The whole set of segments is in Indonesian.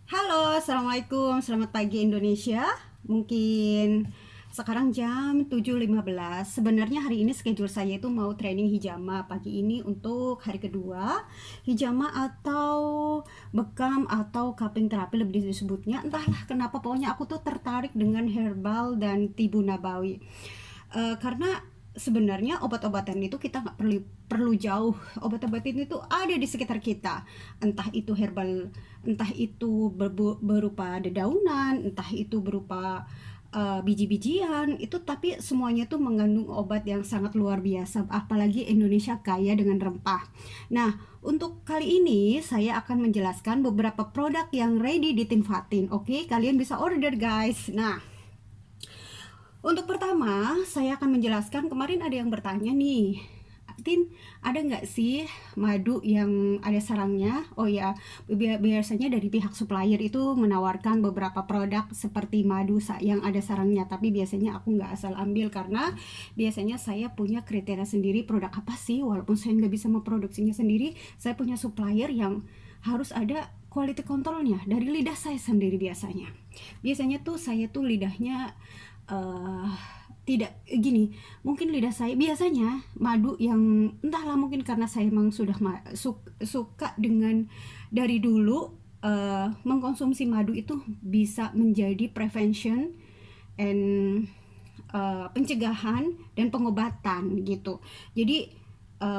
Halo, Assalamualaikum. Selamat pagi Indonesia. Mungkin sekarang jam 7.15. Sebenarnya hari ini schedule saya itu mau training hijama pagi ini untuk hari kedua. Hijama atau bekam atau cupping terapi lebih disebutnya. Entahlah kenapa, pokoknya aku tuh tertarik dengan herbal dan tibu nabawi. Karena sebenarnya obat-obatan itu kita nggak perlu jauh. Obat-obatan itu ada di sekitar kita, entah itu herbal, entah itu berupa dedaunan, entah itu berupa biji-bijian itu, tapi semuanya tuh mengandung obat yang sangat luar biasa. Apalagi Indonesia kaya dengan rempah. Nah, untuk kali ini saya akan menjelaskan beberapa produk yang ready ditinfatin. Oke, kalian bisa order guys. Nah, untuk pertama, saya akan menjelaskan. Kemarin ada yang bertanya nih, Tin, ada nggak sih madu yang ada sarangnya? Oh ya, biasanya dari pihak supplier itu menawarkan beberapa produk seperti madu yang ada sarangnya. Tapi biasanya aku nggak asal ambil karena biasanya saya punya kriteria sendiri produk apa sih. Walaupun saya nggak bisa memproduksinya sendiri, saya punya supplier yang harus ada quality controlnya dari lidah saya sendiri biasanya. Biasanya tuh saya tuh lidahnya uh, tidak gini, mungkin lidah saya biasanya madu yang entahlah, mungkin karena saya memang sudah suka dengan dari dulu. Mengkonsumsi madu itu bisa menjadi prevention and pencegahan dan pengobatan gitu. Jadi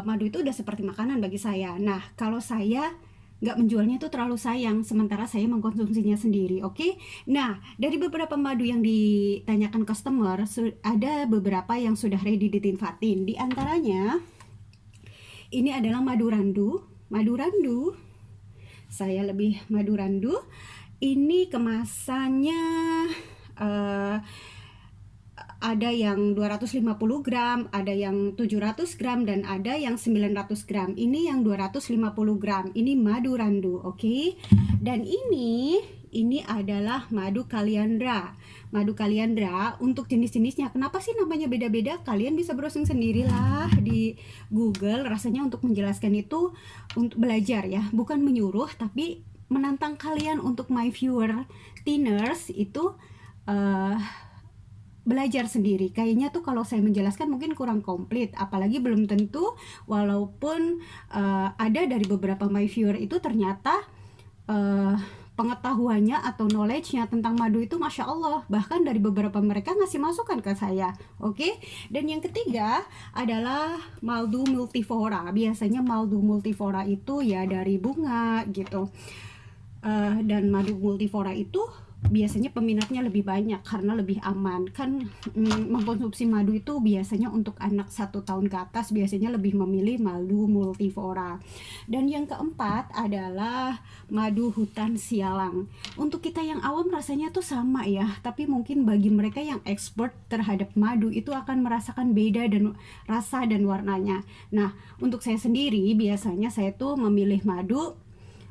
madu itu udah seperti makanan bagi saya. Nah, kalau saya nggak menjualnya itu terlalu sayang, sementara saya mengkonsumsinya sendiri. Oke. Nah, dari beberapa madu yang ditanyakan customer, ada beberapa yang sudah ready ditinfatin. Di antaranya ini adalah madu randu. Saya lebih madu randu. Ini kemasannya uh, ada yang 250 gram, ada yang 700 gram, dan ada yang 900 gram. Ini yang 250 gram. Ini madu randu, oke? Dan ini adalah madu kaliandra. Madu kaliandra untuk jenis-jenisnya. Kenapa sih namanya beda-beda? Kalian bisa browsing sendirilah di Google. Rasanya untuk menjelaskan itu untuk belajar ya, bukan menyuruh, tapi menantang kalian untuk my viewer teeners itu belajar sendiri. Kayaknya tuh kalau saya menjelaskan mungkin kurang komplit, apalagi belum tentu. Walaupun ada dari beberapa my viewer itu ternyata pengetahuannya atau knowledge-nya tentang madu itu Masya Allah, bahkan dari beberapa mereka ngasih masukan ke saya. Oke. Dan yang ketiga adalah madu multiflora. Biasanya madu multiflora itu ya dari bunga gitu. Dan madu multiflora itu biasanya peminatnya lebih banyak karena lebih aman kan. Mengkonsumsi madu itu biasanya untuk anak 1 tahun ke atas biasanya lebih memilih madu multiflora. Dan yang keempat adalah madu hutan sialang. Untuk kita yang awam rasanya tuh sama ya, tapi mungkin bagi mereka yang expert terhadap madu itu akan merasakan beda dan rasa dan warnanya. Nah, untuk saya sendiri biasanya saya tuh memilih madu.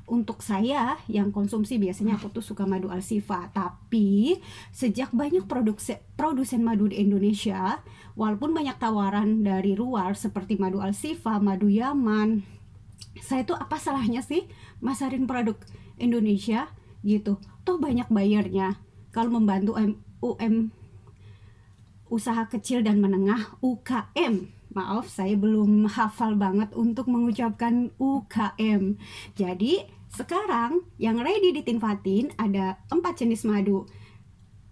Untuk saya yang konsumsi biasanya aku tuh suka madu Alsifa. Tapi sejak banyak produsen madu di Indonesia, walaupun banyak tawaran dari luar seperti madu Alsifa, madu Yaman, saya tuh apa salahnya sih masarin produk Indonesia gitu. Toh banyak bayarnya. Kalau membantu usaha kecil dan menengah, UKM. Maaf, saya belum hafal banget untuk mengucapkan UKM. Jadi sekarang yang ready ditinfatin ada 4 jenis madu.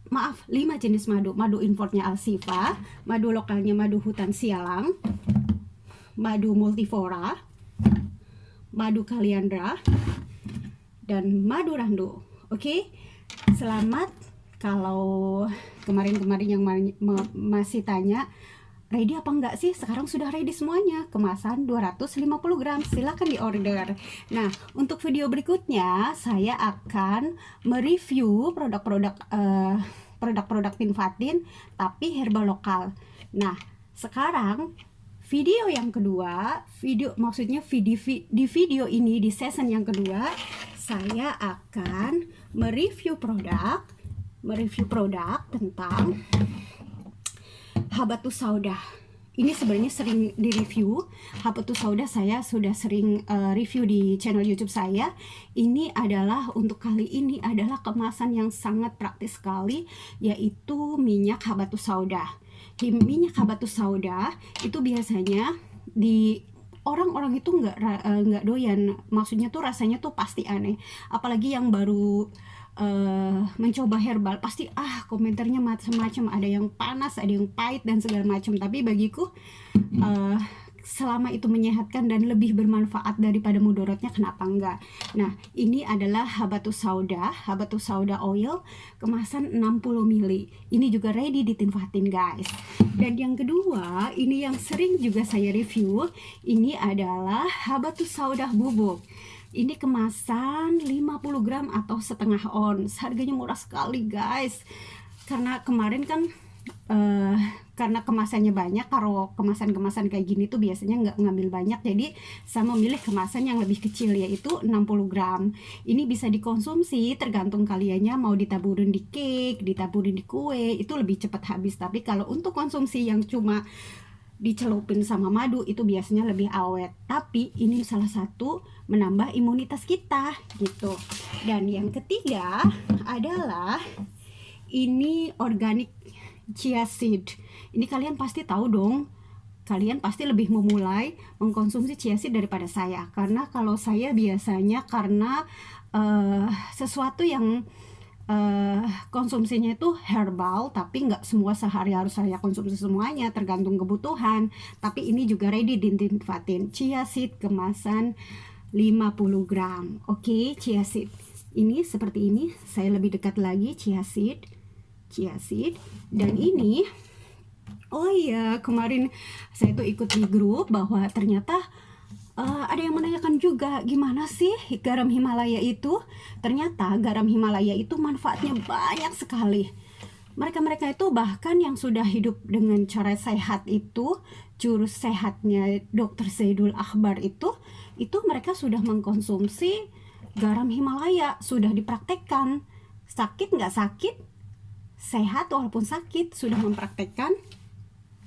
Maaf, 5 jenis madu. Madu importnya Alsifa, madu lokalnya madu hutan sialang, madu multiflora, madu kaliandra, dan madu randu. Oke. Selamat. Kalau kemarin-kemarin yang masih tanya ready apa enggak sih, sekarang sudah ready semuanya. Kemasan 250 gram, silahkan di order. Nah, untuk video berikutnya saya akan mereview produk-produk tinfatin tapi herbal lokal. Nah, sekarang video yang kedua, di video ini, di season yang kedua, saya akan mereview produk tentang Habatus Sauda. ini sebenarnya sering di-review. Habatus sauda saya sudah sering review di channel YouTube saya. Ini adalah untuk kali ini adalah kemasan yang sangat praktis sekali, yaitu minyak habatus sauda. Minyak habatus sauda itu biasanya di orang-orang itu nggak doyan, maksudnya tuh rasanya tuh pasti aneh, apalagi yang baru mencoba herbal pasti komentarnya macam-macam, ada yang panas, ada yang pahit dan segala macam. Tapi bagiku selama itu menyehatkan dan lebih bermanfaat daripada mudorotnya, kenapa enggak. Nah, ini adalah habatus sauda oil kemasan 60 ml. Ini juga ready ditinfatin guys. Dan yang kedua, ini yang sering juga saya review, ini adalah habatus sauda bubuk. Ini kemasan 50 gram atau setengah ons. Harganya murah sekali guys. Karena kemarin kan karena kemasannya banyak, kalau kemasan-kemasan kayak gini tuh biasanya nggak ngambil banyak, jadi saya memilih kemasan yang lebih kecil, yaitu 60 gram. Ini bisa dikonsumsi tergantung kaliannya mau ditaburin di cake, ditaburin di kue, itu lebih cepat habis. Tapi kalau untuk konsumsi yang cuma dicelupin sama madu itu biasanya lebih awet. Tapi ini salah satu menambah imunitas kita gitu. Dan yang ketiga adalah ini organic chia seed. Ini kalian pasti tahu dong. Kalian pasti lebih memulai mengkonsumsi chia seed daripada saya. Karena kalau saya biasanya karena sesuatu yang konsumsinya itu herbal, tapi nggak semua sehari harus saya konsumsi semuanya, tergantung kebutuhan. Tapi ini juga ready ditinfatin. Chia seed kemasan 50 gram. Oke, chia seed ini seperti ini. Saya lebih dekat lagi, chia seed. Dan ini, oh iya, kemarin saya tuh ikut di grup bahwa ternyata ada yang menanyakan juga, gimana sih garam Himalaya itu? Ternyata garam Himalaya itu manfaatnya banyak sekali. Mereka-mereka itu bahkan yang sudah hidup dengan cara sehat itu, jurus sehatnya Dr. Zaidul Akbar itu mereka sudah mengkonsumsi garam Himalaya, sudah dipraktekkan. Sakit nggak sakit, sehat walaupun sakit, sudah mempraktekkan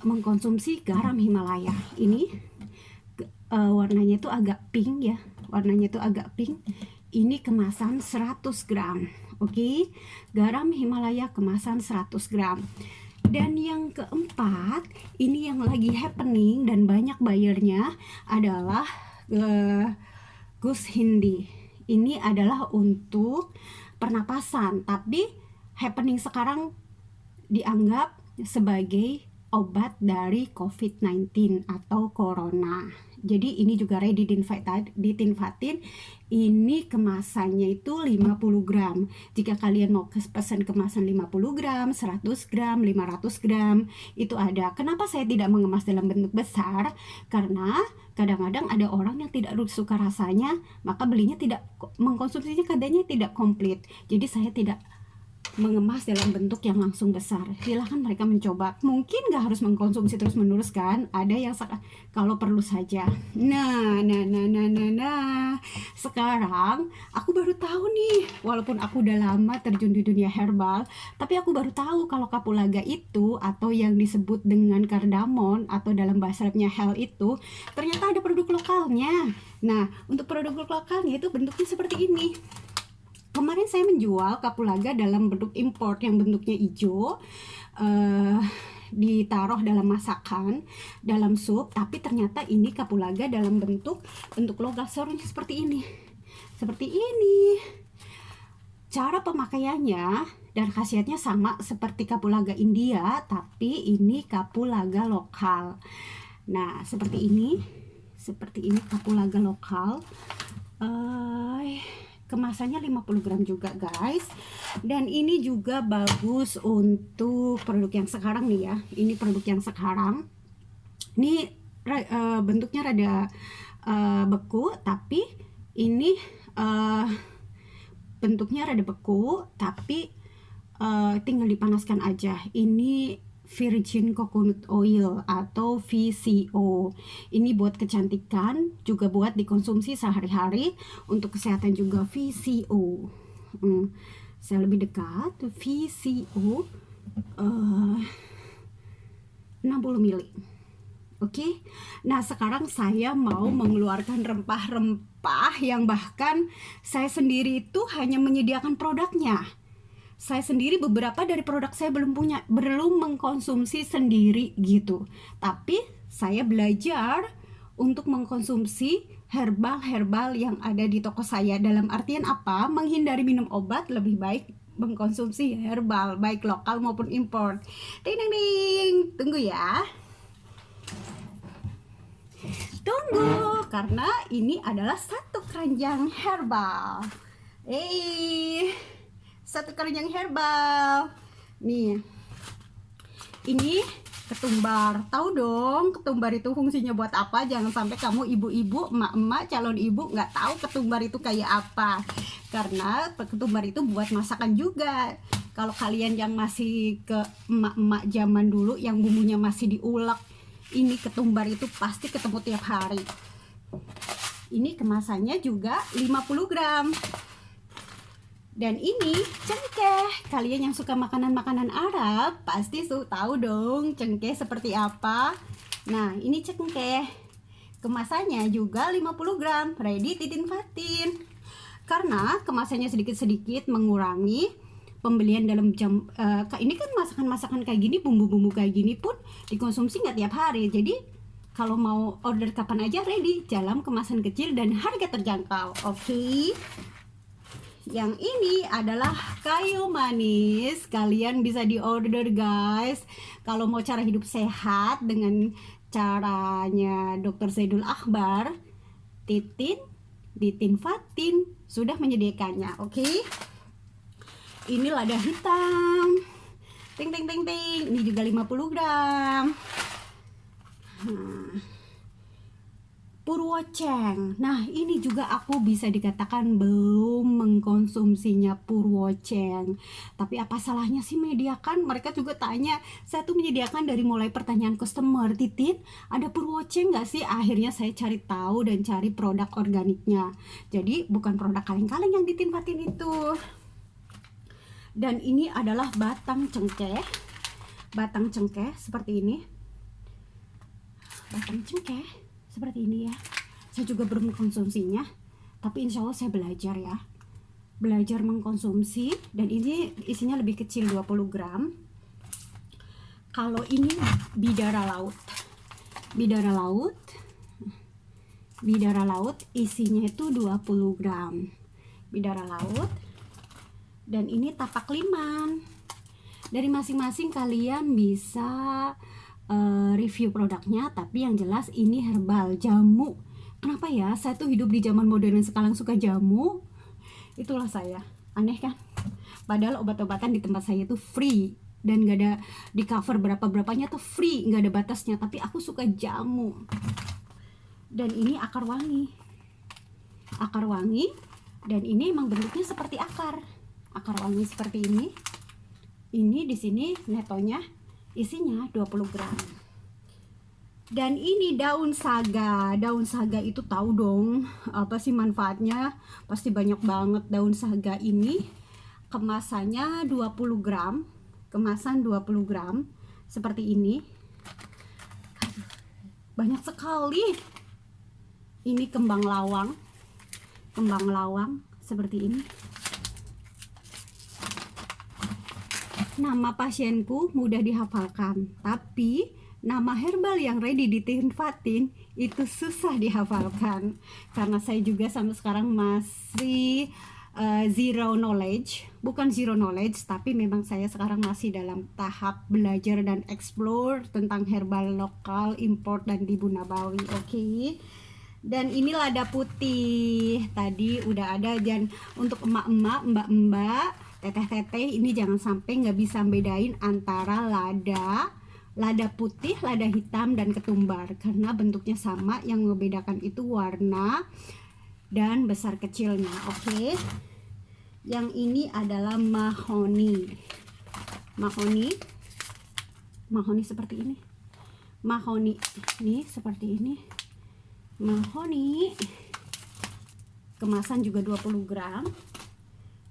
mengkonsumsi garam Himalaya. Ini warnanya itu agak pink ya, ini kemasan 100 gram. Oke, garam Himalaya kemasan 100 gram. Dan yang keempat, ini yang lagi happening dan banyak bayarnya adalah Gus Hindi. Ini adalah untuk pernapasan, tapi happening sekarang dianggap sebagai obat dari COVID-19 atau corona. Jadi ini juga ready ditinfatin. Ini kemasannya itu 50 gram. Jika kalian mau pesan kemasan 50 gram, 100 gram, 500 gram, itu ada. Kenapa saya tidak mengemas dalam bentuk besar? Karena kadang-kadang ada orang yang tidak suka rasanya, maka belinya tidak, mengkonsumsinya katanya tidak komplit. Jadi saya tidak mengemas dalam bentuk yang langsung besar. Silahkan mereka mencoba. Mungkin nggak harus mengkonsumsi terus menerus kan. Ada yang kalau perlu saja. Nah. Sekarang aku baru tahu nih, walaupun aku udah lama terjun di dunia herbal, tapi aku baru tahu kalau kapulaga itu, atau yang disebut dengan kardamon atau dalam bahasa Arabnya hell itu, ternyata ada produk lokalnya. Nah, untuk produk lokalnya itu bentuknya seperti ini. Kemarin saya menjual kapulaga dalam bentuk import yang bentuknya hijau, ditaruh dalam masakan, dalam sup, tapi ternyata ini kapulaga dalam bentuk lokal seperti ini. Cara pemakaiannya dan khasiatnya sama seperti kapulaga India, tapi ini kapulaga lokal. Nah, seperti ini kapulaga lokal. Kemasannya 50 gram juga guys. Dan ini juga bagus untuk produk yang sekarang nih ya. Ini produk yang sekarang. Ini bentuknya rada beku, tapi ini bentuknya rada beku, tapi tinggal dipanaskan aja. Ini virgin coconut oil atau VCO. Ini buat kecantikan, juga buat dikonsumsi sehari-hari, untuk kesehatan juga VCO. Saya lebih dekat, VCO 60 ml. Oke. Nah, sekarang saya mau mengeluarkan rempah-rempah yang bahkan saya sendiri itu hanya menyediakan produknya. Saya sendiri beberapa dari produk saya belum mengkonsumsi sendiri gitu. Tapi saya belajar untuk mengkonsumsi herbal-herbal yang ada di toko saya. Dalam artian apa? Menghindari minum obat, lebih baik mengkonsumsi herbal baik lokal maupun impor. Ding ding ding. Tunggu ya. Tunggu, karena ini adalah satu keranjang herbal. Satu keranjang herbal. Nih, ini ketumbar. Tahu dong, ketumbar itu fungsinya buat apa? Jangan sampai kamu ibu-ibu, emak-emak, calon ibu nggak tahu ketumbar itu kayak apa. Karena ketumbar itu buat masakan juga. Kalau kalian yang masih ke emak-emak zaman dulu yang bumbunya masih diulek, ini ketumbar itu pasti ketemu tiap hari. Ini kemasannya juga 50 gram. Dan ini cengkeh. Kalian yang suka makanan-makanan Arab pasti tahu dong cengkeh seperti apa. Nah, ini cengkeh. Kemasannya juga 50 gram, ready ditinfatin. Karena kemasannya sedikit-sedikit mengurangi pembelian dalam jam. Ini kan masakan-masakan kayak gini, bumbu-bumbu kayak gini pun dikonsumsi nggak tiap hari. Jadi kalau mau order kapan aja ready, dalam kemasan kecil dan harga terjangkau. Oke. Yang ini adalah kayu manis. Kalian bisa diorder guys. Kalau mau cara hidup sehat dengan caranya Dr. Zaidul Akbar, ditinfatin sudah menyediakannya. Oke. Ini lada hitam. Ting ting ting ting. Ini juga 50 gram. Purwoceng. Nah, ini juga aku bisa dikatakan belum mengkonsumsinya Purwoceng. Tapi apa salahnya sih menyediakan? Mereka juga tanya. Saya tuh menyediakan dari mulai pertanyaan customer, Titin, ada Purwoceng nggak sih? Akhirnya saya cari tahu dan cari produk organiknya. Jadi bukan produk kaleng-kaleng yang ditinfatin itu. Dan ini adalah batang cengkeh. Batang cengkeh seperti ini. Batang cengkeh seperti ini ya. Saya juga belum mengkonsumsinya, tapi insya Allah saya belajar ya. Belajar mengkonsumsi. Dan ini isinya lebih kecil, 20 gram. Kalau ini bidara laut. Bidara laut. Bidara laut isinya itu 20 gram. Bidara laut. Dan ini tapak liman. Dari masing-masing kalian bisa review produknya, tapi yang jelas ini herbal, jamu. Kenapa ya saya tuh hidup di zaman modern sekarang suka jamu? Itulah saya, aneh kan? Padahal obat-obatan di tempat saya itu free dan gak ada di cover berapa-berapanya tuh free, gak ada batasnya, tapi aku suka jamu. Dan ini akar wangi. Akar wangi. Dan ini emang bentuknya seperti akar wangi seperti ini. Ini di sini netonya isinya 20 gram. Dan ini daun saga. Daun saga itu tahu dong apa sih manfaatnya? Pasti banyak banget. Daun saga ini kemasannya 20 gram. Kemasan 20 gram seperti ini. Banyak sekali. Ini kembang lawang. Kembang lawang seperti ini. Nama pasienku mudah dihafalkan, tapi nama herbal yang ready ditinfatin itu susah dihafalkan. Karena saya juga sampai sekarang masih zero knowledge. Bukan zero knowledge, tapi memang saya sekarang masih dalam tahap belajar dan explore tentang herbal lokal, import, dan Tibu Nabawi. Oke. Dan ini lada putih. Tadi udah ada. Dan untuk emak-emak, mbak-mbak, teteh-teteh, ini jangan sampai nggak bisa bedain antara lada putih, lada hitam, dan ketumbar, karena bentuknya sama. Yang membedakan itu warna dan besar kecilnya. Oke. Yang ini adalah mahoni. Mahoni seperti ini. Mahoni ini seperti ini. Mahoni kemasan juga 20 gram.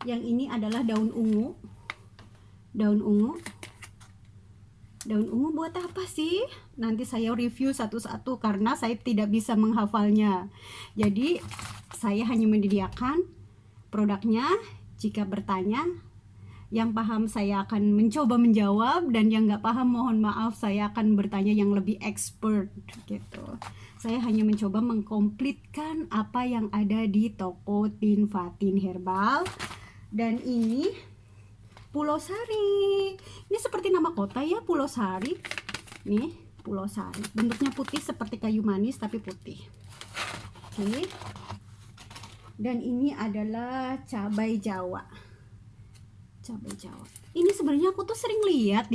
Yang ini adalah daun ungu. Daun ungu. Daun ungu buat apa sih? Nanti saya review satu-satu karena saya tidak bisa menghafalnya. Jadi saya hanya menyediakan produknya. Jika bertanya, yang paham saya akan mencoba menjawab, dan yang nggak paham mohon maaf, saya akan bertanya yang lebih expert gitu. Saya hanya mencoba mengkomplitkan apa yang ada di toko Tin Fatin Herbal. Dan ini Pulau Sari. Ini seperti nama kota ya, Pulau Sari. Nih, Pulau Sari. Bentuknya putih seperti kayu manis tapi putih. Oke. Dan ini adalah cabai Jawa. Cabai Jawa. Ini sebenarnya aku tuh sering lihat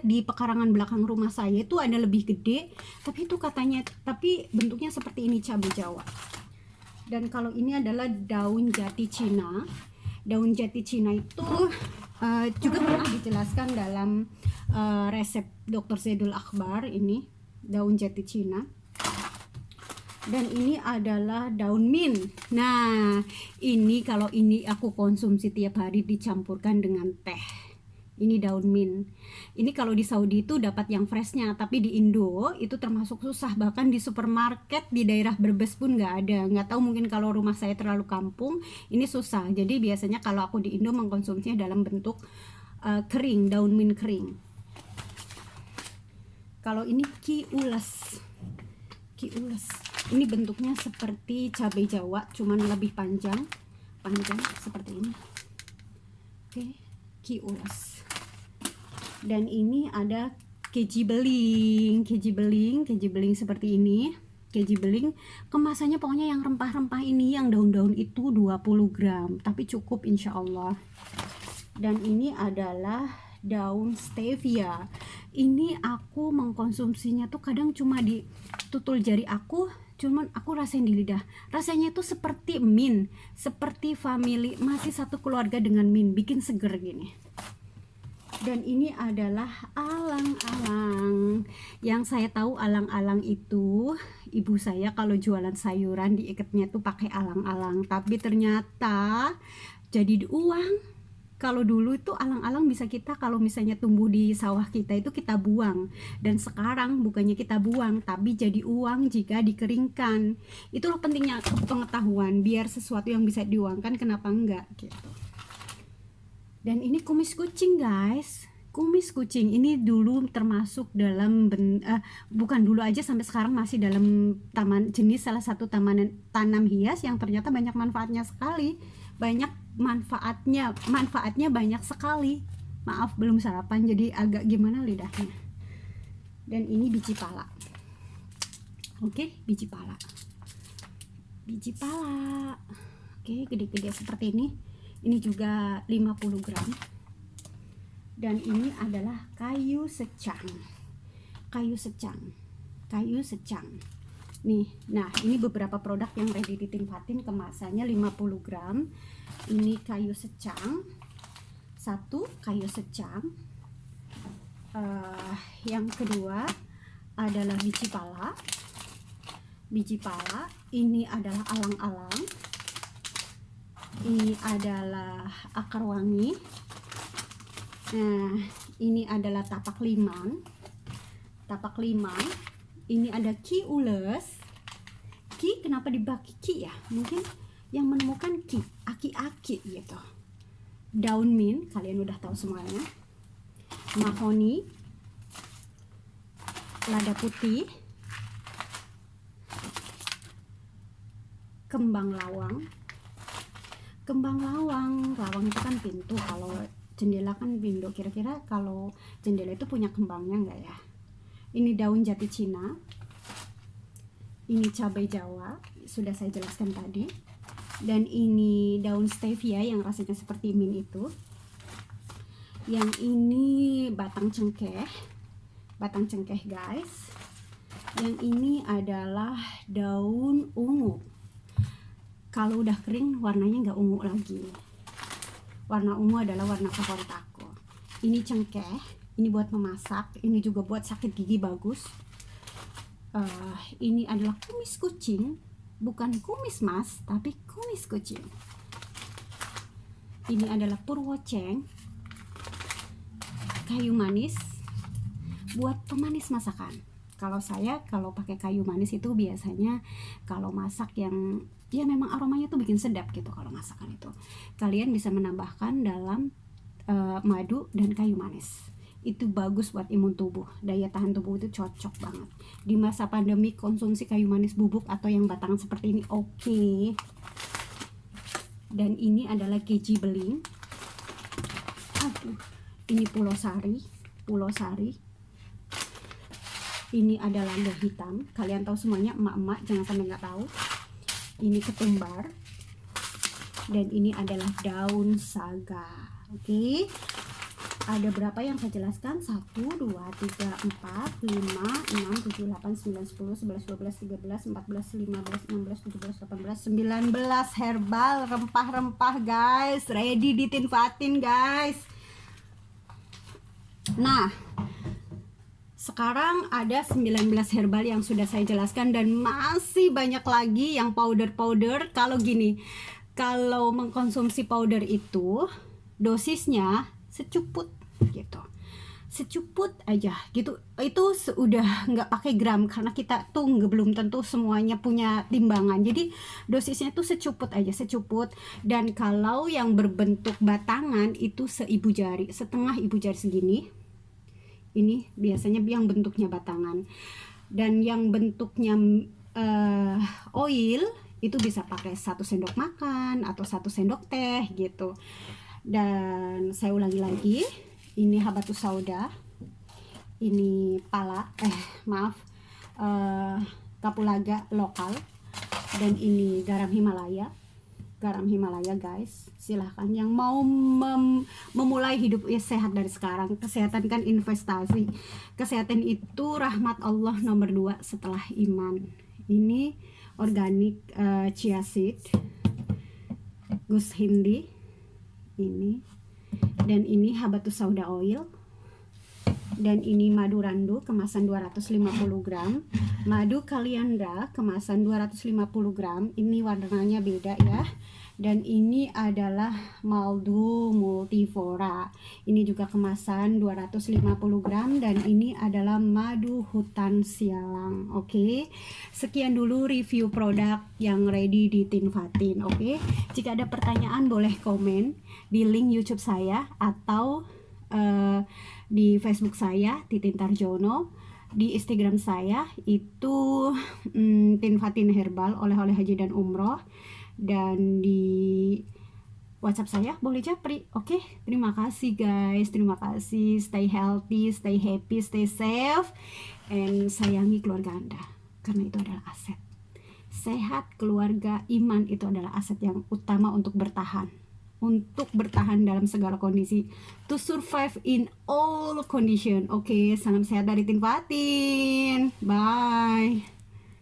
di pekarangan belakang rumah saya itu ada lebih gede, tapi itu katanya, tapi bentuknya seperti ini, cabai Jawa. Dan kalau ini adalah daun jati Cina. Daun jati Cina itu juga pernah dijelaskan dalam resep Dr. Zaidul Akbar. Ini daun jati Cina. Dan ini adalah daun mint. Nah, ini kalau ini aku konsumsi tiap hari dicampurkan dengan teh. Ini daun mint. Ini kalau di Saudi itu dapat yang freshnya, tapi di Indo itu termasuk susah. Bahkan di supermarket di daerah Brebes pun nggak ada. Nggak tahu, mungkin kalau rumah saya terlalu kampung, ini susah. Jadi biasanya kalau aku di Indo mengkonsumsinya dalam bentuk kering, daun mint kering. Kalau ini ki ules. Ini bentuknya seperti cabai Jawa, cuman lebih panjang seperti ini. Oke, ki ules. Dan ini ada keji beling seperti ini. Keji beling kemasannya pokoknya yang rempah-rempah ini, yang daun-daun itu 20 gram, tapi cukup insya Allah. Dan ini adalah daun stevia. Ini aku mengkonsumsinya tuh kadang cuma di tutul jari aku, cuman aku rasain di lidah, rasanya tuh seperti mint, seperti family, masih satu keluarga dengan mint, bikin seger gini. Dan ini adalah alang-alang. Yang saya tahu alang-alang itu ibu saya kalau jualan sayuran diikatnya tuh pakai alang-alang, tapi ternyata jadi uang. Kalau dulu itu alang-alang bisa kita, kalau misalnya tumbuh di sawah kita itu kita buang, dan sekarang bukannya kita buang tapi jadi uang jika dikeringkan. Itulah pentingnya pengetahuan, biar sesuatu yang bisa diuangkan kenapa enggak gitu. Dan ini kumis kucing guys, kumis kucing ini dulu termasuk dalam bukan dulu aja, sampai sekarang masih dalam salah satu tanam hias yang ternyata banyak manfaatnya sekali. Manfaatnya banyak sekali. Maaf belum sarapan jadi agak gimana lidahnya. Dan ini biji pala. Oke, biji pala. Oke, gede-gede seperti ini. Ini juga 50 gram. Dan ini adalah kayu secang. Nih, nah ini beberapa produk yang ready di Tin Fatin, kemasannya 50 gram. Ini kayu secang, satu kayu secang. Yang kedua adalah biji pala. Ini adalah alang-alang. Ini adalah akar wangi. Nah, ini adalah tapak limang. Ini ada ki ules. Ki kenapa dibagi ki ya? Mungkin yang menemukan ki, aki-aki gitu. Daun mint, kalian udah tahu semuanya. Mahoni, lada putih, kembang lawang. Lawang itu kan pintu, kalau jendela kan window. Kira-kira kalau jendela itu punya kembangnya enggak ya? Ini daun jati Cina. Ini cabai Jawa, sudah saya jelaskan tadi. Dan ini daun stevia yang rasanya seperti mint itu. Yang ini batang cengkeh guys. Yang ini adalah daun ungu. Kalau udah kering warnanya nggak ungu lagi. Warna ungu adalah warna favorit aku. Ini cengkeh, ini buat memasak, ini juga buat sakit gigi bagus. Ini adalah kumis kucing, bukan kumis mas, tapi kumis kucing. Ini adalah purwoceng, kayu manis. buat pemanis masakan. Kalau saya kalau pakai kayu manis itu biasanya kalau masak yang ya memang aromanya tuh bikin sedap gitu. Kalau masakan itu kalian bisa menambahkan dalam madu dan kayu manis. Itu bagus buat imun tubuh, daya tahan tubuh itu cocok banget. Di masa pandemi konsumsi kayu manis bubuk atau yang batangan seperti ini oke. Dan ini adalah keji beling. Ini pulau sari. Ini adalah lada hitam. Kalian tahu semuanya, emak-emak jangan sampai nggak tahu. Ini ketumbar. Dan ini adalah daun saga. Oke. Ada berapa yang saya jelaskan? 1, 2, 3, 4, 5, 6, 7, 8, 9, 10, 11, 12, 13, 14, 15, 16, 17, 18, 19 herbal rempah-rempah guys. Ready ditinfatin guys. Nah, sekarang ada 19 herbal yang sudah saya jelaskan dan masih banyak lagi yang powder-powder. Kalau gini, kalau mengkonsumsi powder itu dosisnya secuput gitu, secuput aja gitu. Itu sudah nggak pakai gram karena kita tuh belum tentu semuanya punya timbangan. Jadi dosisnya tuh secuput aja, secuput. Dan kalau yang berbentuk batangan itu seibu jari, setengah ibu jari segini. Ini biasanya yang bentuknya batangan. Dan yang bentuknya oil itu bisa pakai 1 sendok makan atau 1 sendok teh gitu. Dan saya ulangi lagi, ini habatus sauda, ini kapulaga lokal, dan ini garam Himalaya guys. Silahkan yang mau memulai hidup sehat dari sekarang. Kesehatan kan investasi, kesehatan itu rahmat Allah nomor 2 setelah iman. Ini organik chia seed, Gus Hindi ini, dan ini habatus sauda oil, dan ini madu randu kemasan 250 gram, madu kaliandra kemasan 250 gram. Ini warnanya beda ya. Dan ini adalah madu multiflora, ini juga kemasan 250 gram, dan ini adalah madu hutan sialang. Oke, sekian dulu review produk yang ready ditinfatin. Oke, jika ada pertanyaan boleh komen di link YouTube saya atau di Facebook saya Titin Tarjono, di Instagram saya itu Tinfatin Herbal oleh-oleh haji dan umroh, dan di WhatsApp saya boleh japri. Oke, terima kasih guys, terima kasih. Stay healthy, stay happy, stay safe, and sayangi keluarga Anda karena itu adalah aset. Sehat, keluarga, iman itu adalah aset yang utama untuk bertahan dalam segala kondisi, to survive in all condition. Oke, salam sehat dari Tinfatin. Bye.